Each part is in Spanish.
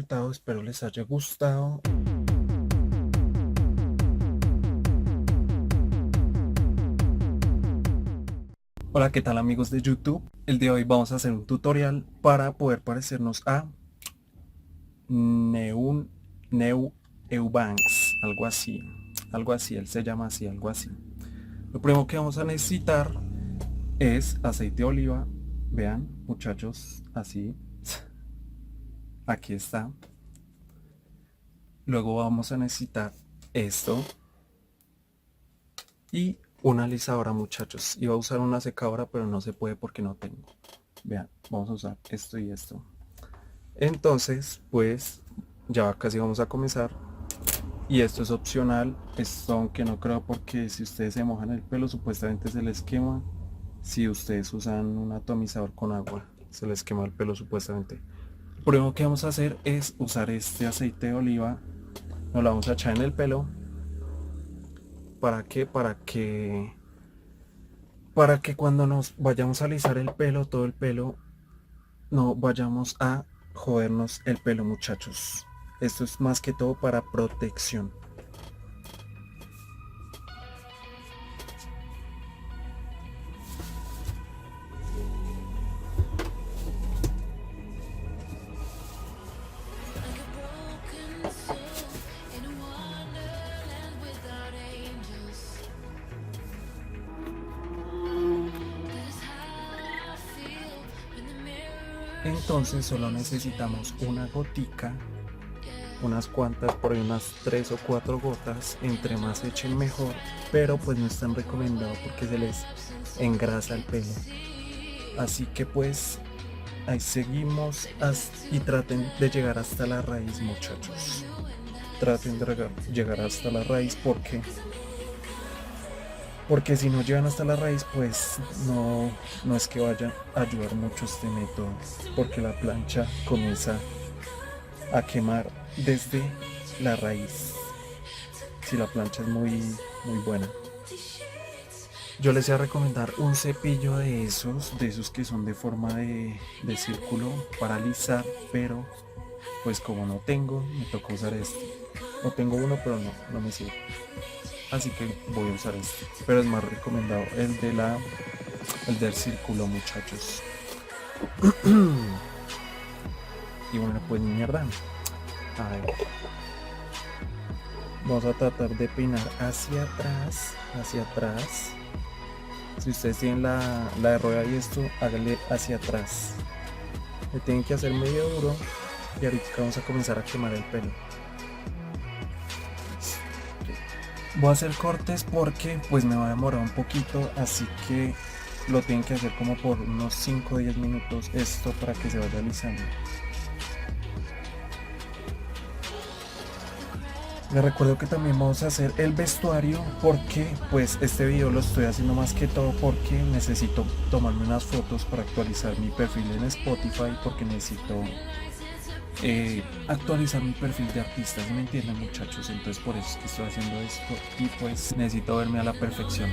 resultado, espero les haya gustado. Hola, ¿qué tal amigos de YouTube? El día de hoy vamos a hacer un tutorial para poder parecernos a Neu Eubanks, algo así, él se llama así, algo así. Lo primero que vamos a necesitar es aceite de oliva, vean muchachos, así, aquí está. Luego vamos a necesitar esto y una alisadora, muchachos. Iba a usar una secadora, pero no se puede porque no tengo. Vean, vamos a usar esto y esto. Entonces, pues ya casi vamos a comenzar. Y esto es opcional, esto aunque no creo, porque si ustedes se mojan el pelo supuestamente se les quema. Si ustedes usan un atomizador con agua, se les quema el pelo supuestamente. Lo primero que vamos a hacer es usar este aceite de oliva. Nos lo vamos a echar en el pelo. ¿Para qué? Para que cuando nos vayamos a alisar el pelo, todo el pelo, no vayamos a jodernos el pelo, muchachos. Esto es más que todo para protección. Entonces solo necesitamos una gotica, unas cuantas, por ahí unas 3 o 4 gotas. Entre más echen mejor, pero pues no es tan recomendado porque se les engrasa el pelo. Así que pues ahí seguimos y traten de llegar hasta la raíz, muchachos. Traten de llegar hasta la raíz porque si no llegan hasta la raíz, pues no es que vaya a ayudar mucho este método, porque la plancha comienza a quemar desde la raíz si la plancha es muy buena. Yo les voy a recomendar un cepillo de esos que son de forma de círculo para alisar, pero pues como no tengo, me toca usar este. No tengo uno, pero no me sirve, así que voy a usar este, pero es más recomendado el del círculo, muchachos. Y bueno, pues mierda, a ver, vamos a tratar de peinar hacia atrás. Si ustedes tienen la de rueda y esto, háganle hacia atrás. Le tienen que hacer medio duro y ahorita vamos a comenzar a quemar el pelo. Voy a hacer cortes porque pues me va a demorar un poquito, así que lo tienen que hacer como por unos 5 o 10 minutos esto para que se vaya alisando. Les recuerdo que también vamos a hacer el vestuario, porque pues este video lo estoy haciendo más que todo porque necesito tomarme unas fotos para actualizar mi perfil en Spotify, porque necesito actualizar mi perfil de artista, ¿me entienden, muchachos? Entonces por eso es que estoy haciendo esto y pues necesito verme a la perfección.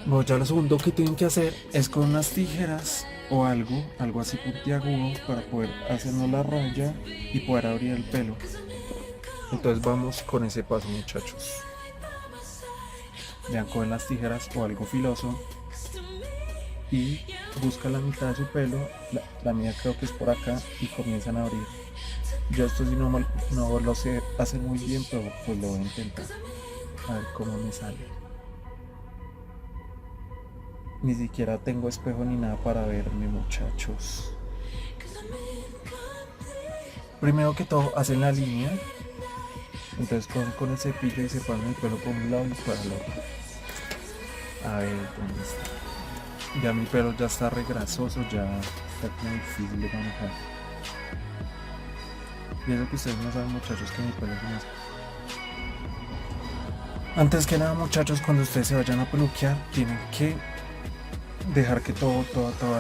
Bueno, ya lo segundo que tienen que hacer es con unas tijeras o algo así puntiagudo para poder hacernos la raya y poder abrir el pelo. Entonces vamos con ese paso, muchachos. Vean, cogen las tijeras o algo filoso y buscan la mitad de su pelo, la mía creo que es por acá, y comienzan a abrir. Yo esto sí no lo sé hacer muy bien, pero pues lo voy a intentar a ver cómo me sale. Ni siquiera tengo espejo ni nada para verme, muchachos. Primero que todo hacen la línea, entonces cogen con el cepillo y separan el pelo por un lado y para el otro. A ver, ¿dónde está? Ya mi pelo ya está regrasoso, ya está como difícil de manejar. Y eso que ustedes no saben, muchachos, que mi pelo es más. Antes que nada, muchachos, cuando ustedes se vayan a peluquear, tienen que dejar que todas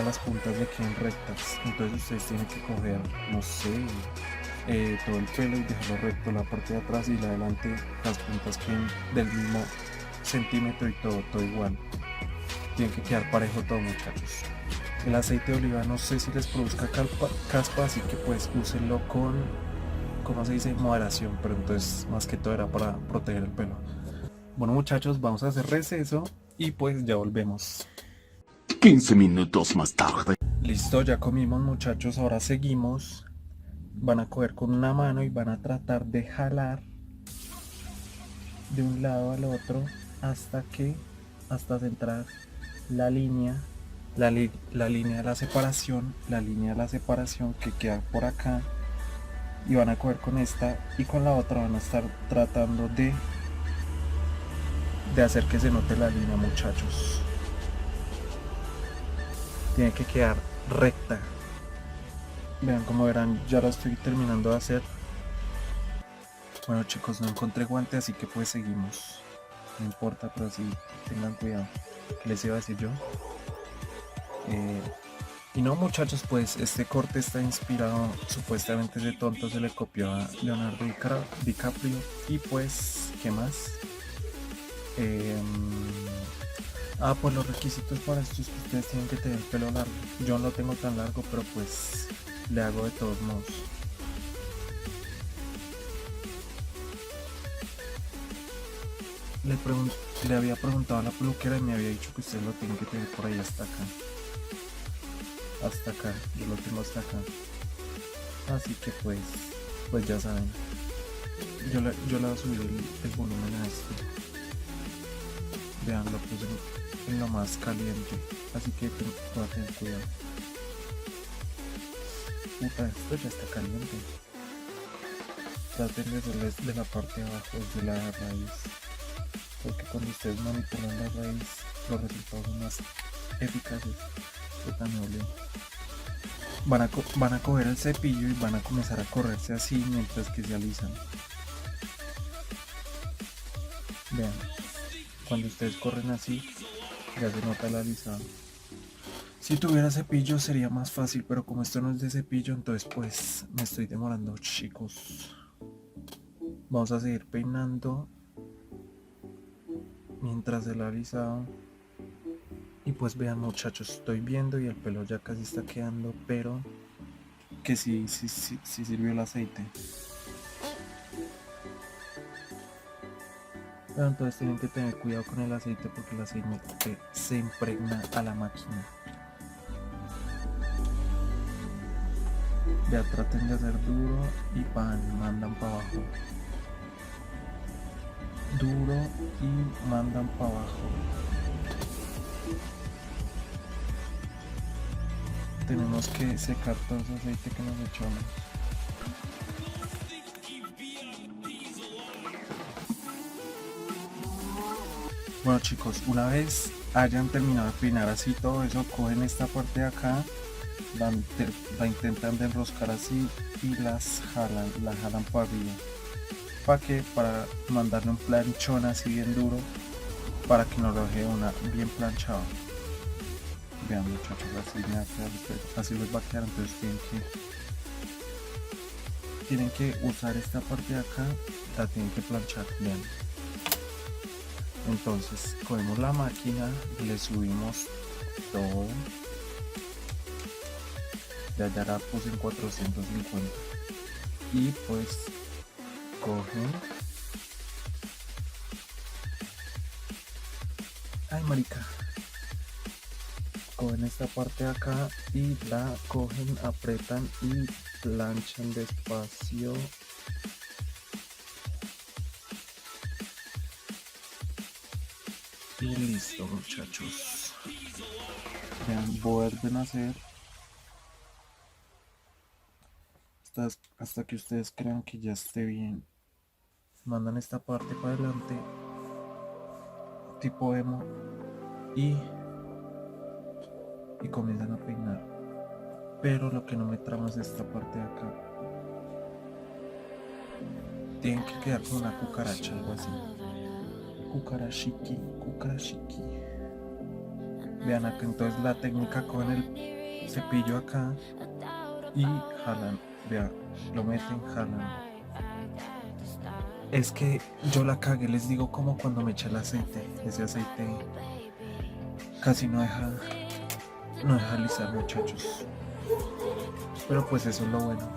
las puntas le queden rectas. Entonces ustedes tienen que coger, no sé, todo el pelo y dejarlo recto, la parte de atrás y la de adelante, las puntas queden del mismo centímetro y todo igual. tiene que quedar parejo todo, muchachos. El aceite de oliva no sé si les produzca caspa, así que pues úsenlo con, ¿cómo se dice? Moderación, pero entonces más que todo era para proteger el pelo. Bueno, muchachos, vamos a hacer receso y pues ya volvemos. 15 minutos más tarde. Listo, ya comimos, muchachos, ahora seguimos. Van a coger con una mano y van a tratar de jalar de un lado al otro hasta centrar la línea, la línea de la separación que queda por acá, y van a coger con esta y con la otra van a estar tratando de hacer que se note la línea, muchachos. Tiene que quedar recta. Vean, como verán, ya lo estoy terminando de hacer. Bueno, chicos, no encontré guante, así que pues seguimos. No importa, pero sí tengan cuidado. ¿Qué les iba a decir yo? Y no, muchachos, pues este corte está inspirado, supuestamente ese tonto se le copió a Leonardo DiCaprio. Y pues, ¿qué más? Pues los requisitos para esto es que ustedes tienen que tener pelo largo. Yo no lo tengo tan largo, pero pues le hago de todos modos. Le había preguntado a la peluquera y me había dicho que ustedes lo tienen que tener por ahí hasta acá. Hasta acá, yo lo tengo hasta acá. Así que pues ya saben. Yo le voy a subir el volumen a esto. Vean, lo puse en lo más caliente. Así que voy a tener cuidado. Puta, esto ya está caliente. Traten de hacerles de la parte de abajo, de la raíz. Porque cuando ustedes monitorean la raíz, los resultados son más eficaces. Esto también olió. Van a coger el cepillo y van a comenzar a correrse así mientras que se alisan. Vean, cuando ustedes corren así, ya se nota el alisado. Si tuviera cepillo sería más fácil, pero como esto no es de cepillo, entonces pues me estoy demorando, chicos. Vamos a seguir peinando mientras el alisado. Y pues vean, muchachos, estoy viendo y el pelo ya casi está quedando, pero que sí sirvió el aceite. Pero entonces tienen que tener cuidado con el aceite porque el aceite se impregna a la máquina. Ya traten de hacer duro y mandan para abajo. Duro y mandan para abajo. Tenemos que secar todo ese aceite que nos echamos. Bueno, chicos, una vez hayan terminado de peinar así todo eso, cogen esta parte de acá, la intentan de enroscar así y la jalan para arriba. ¿Para qué? Para mandarle un planchón así bien duro, para que nos lo deje bien planchado. Vean, muchachos, así les va a quedar. Entonces tienen que usar esta parte de acá, la tienen que planchar. Vean. Entonces cogemos la máquina, le subimos todo. Ya la puse en 450 y pues cogen. Ay, marica. Cogen esta parte de acá y la cogen, apretan y planchan despacio. Y listo, muchachos. Vean, vuelven a hacer hasta que ustedes crean que ya esté bien. Mandan esta parte para adelante, tipo emo, y comienzan a peinar. Pero lo que no me trama es esta parte de acá. Tienen que quedar con una cucaracha, algo así. Cucarachiki. Vean acá, entonces la técnica con el cepillo acá y jalan. Vean, lo meten, jalan. Es que yo la cagué, les digo, como cuando me eché el aceite, ese aceite casi no deja alisar, muchachos. Pero pues eso es lo bueno.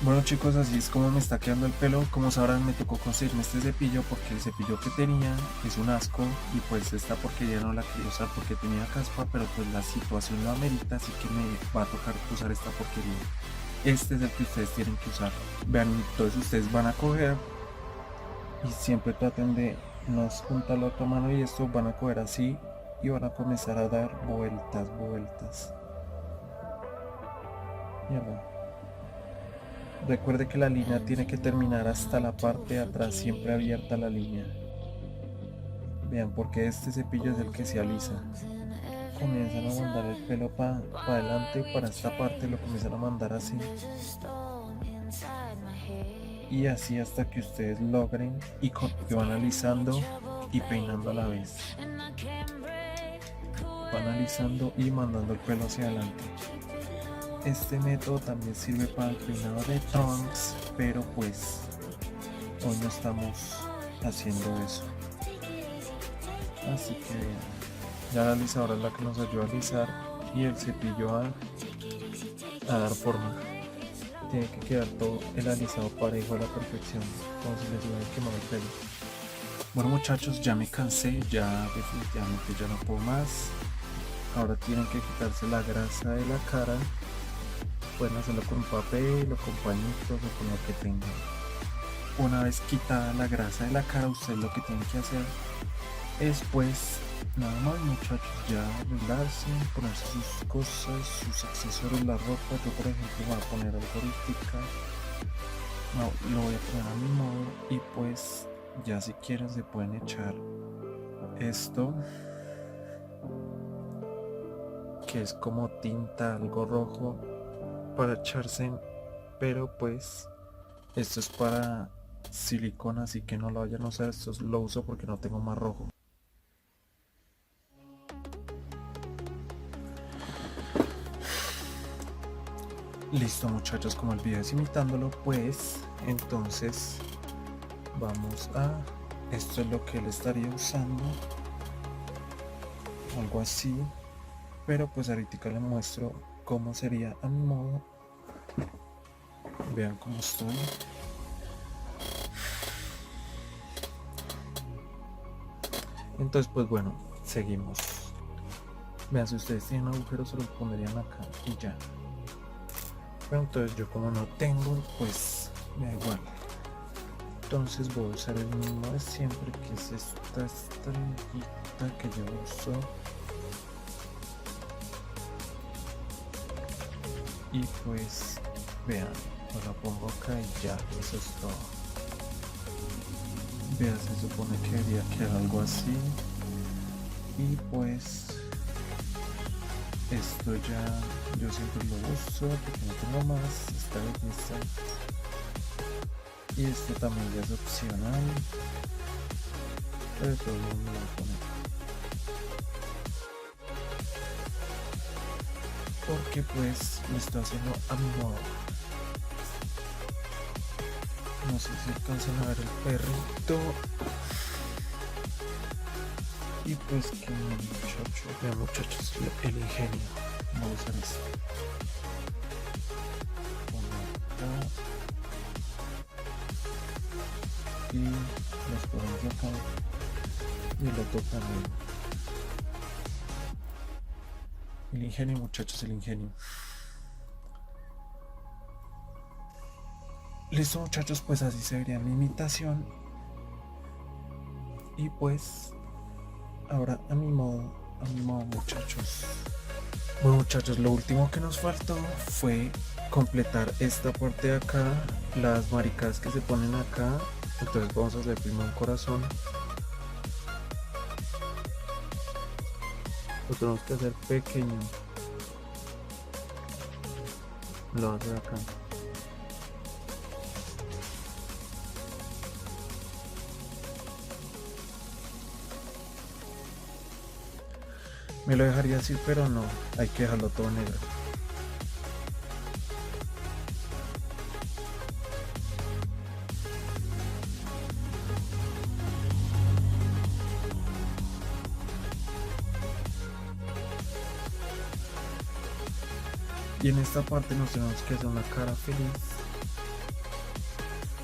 Bueno chicos, así es como me está quedando el pelo. Como sabrán, me tocó conseguirme este cepillo porque el cepillo que tenía es un asco y pues esta porquería no la quería usar porque tenía caspa, pero pues la situación lo amerita, así que me va a tocar usar esta porquería. Este es el que ustedes tienen que usar. Vean, entonces ustedes van a coger y siempre traten de no juntar la otra mano y esto van a coger así y van a comenzar a dar vueltas. Mierda. Recuerde que la línea tiene que terminar hasta la parte de atrás, siempre abierta la línea. Vean, porque este cepillo es el que se alisa. Comienzan a mandar el pelo para adelante y para esta parte lo comienzan a mandar así. Y así hasta que ustedes logren y van alisando y peinando a la vez. Van alisando y mandando el pelo hacia adelante. Este método también sirve para el peinado de trunks, pero pues hoy no estamos haciendo eso. Así que ya la alisadora es la que nos ayuda a alisar y el cepillo a dar forma. Tiene que quedar todo el alisado parejo a la perfección, como si les hubiera quemado el pelo. Bueno muchachos, ya me cansé, ya definitivamente ya no puedo más. Ahora tienen que quitarse la grasa de la cara. Pueden hacerlo con papel o con pañitos o con lo que tengan. Una vez quitada la grasa de la cara, ustedes lo que tienen que hacer es pues nada más muchachos, ya arreglarse, ponerse sus cosas, sus accesorios, la ropa. Yo por ejemplo voy a poner algo ahorita, no, lo voy a poner a mi modo y pues ya si quieren se pueden echar esto que es como tinta, algo rojo para echarse, pero pues esto es para silicona, así que no lo vayan a usar. Esto lo uso porque no tengo más rojo. Listo muchachos, como el video es imitándolo, pues entonces vamos a, esto es lo que él estaría usando, algo así, pero pues ahorita les muestro cómo sería a mi modo. Vean cómo estoy. Entonces pues bueno, seguimos. Vean, si ustedes tienen agujeros se los pondrían acá y ya. Pero entonces yo como no tengo, pues me da igual. Entonces voy a usar el mismo de siempre, que es esta estrellita que yo uso. Y pues vean, me la pongo acá y ya, eso es todo. Vean, se supone que debería quedar algo así. Y pues esto ya yo siempre lo uso porque no tengo más, esta belleza. Y esto también ya es opcional, pero todo el mundo lo va a poner porque pues lo estoy haciendo a mi modo. No sé si alcanzan a ver el perrito. Y pues que vean muchachos, el ingenio. Vamos a usar esto. Pongo acá. Y los ponemos acá. Y el otro también. El ingenio muchachos, el ingenio. Listo muchachos, pues así se vería mi imitación. Y pues ahora a mi modo muchachos. Bueno muchachos, lo último que nos faltó fue completar esta parte de acá, las maricadas que se ponen acá. Entonces vamos a hacer primero un corazón. Lo tenemos que hacer pequeño. Lo voy a hacer acá. Me lo dejaría así, pero no, hay que dejarlo todo negro. Y en esta parte nos tenemos que hacer una cara feliz.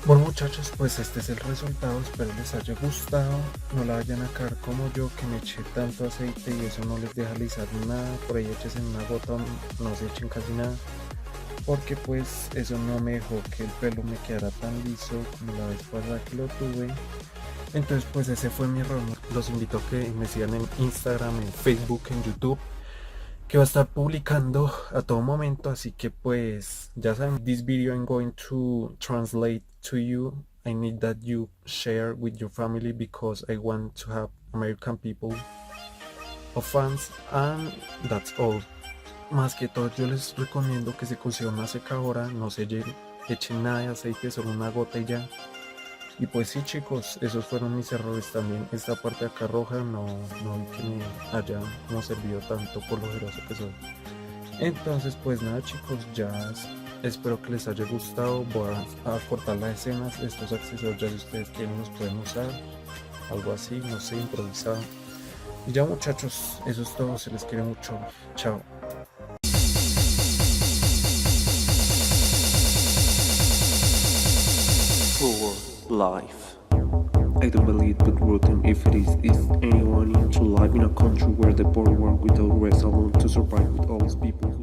Bueno muchachos, pues este es el resultado, espero les haya gustado. No la vayan a caer como yo, que me eché tanto aceite y eso no les deja alisar nada. Por ahí echen una gota, no se echen casi nada, porque pues eso no me dejó que el pelo me quedara tan liso como la vez pasada que lo tuve. Entonces pues ese fue mi error. Los invito a que me sigan en Instagram, en Facebook, en YouTube, que va a estar publicando a todo momento, así que pues ya saben, this video I'm going to translate to you. I need that you share with your family because I want to have American people of fans, and that's all. Más que todo yo les recomiendo que se consigan una secadora, no se echen nada de aceite, solo una gota y ya. Y pues sí chicos, esos fueron mis errores también. Esta parte de acá roja no vi que me haya no servido tanto por lo ojeroso que soy. Entonces pues nada chicos, ya espero que les haya gustado. Voy a cortar las escenas, estos accesorios ya si ustedes quieren los pueden usar. Algo así, no sé, improvisado. Y ya muchachos, eso es todo, se les quiere mucho. Chao. For life. I don't believe but rotten if it is anyone into life in a country where the poor work without rest alone to survive with all these people.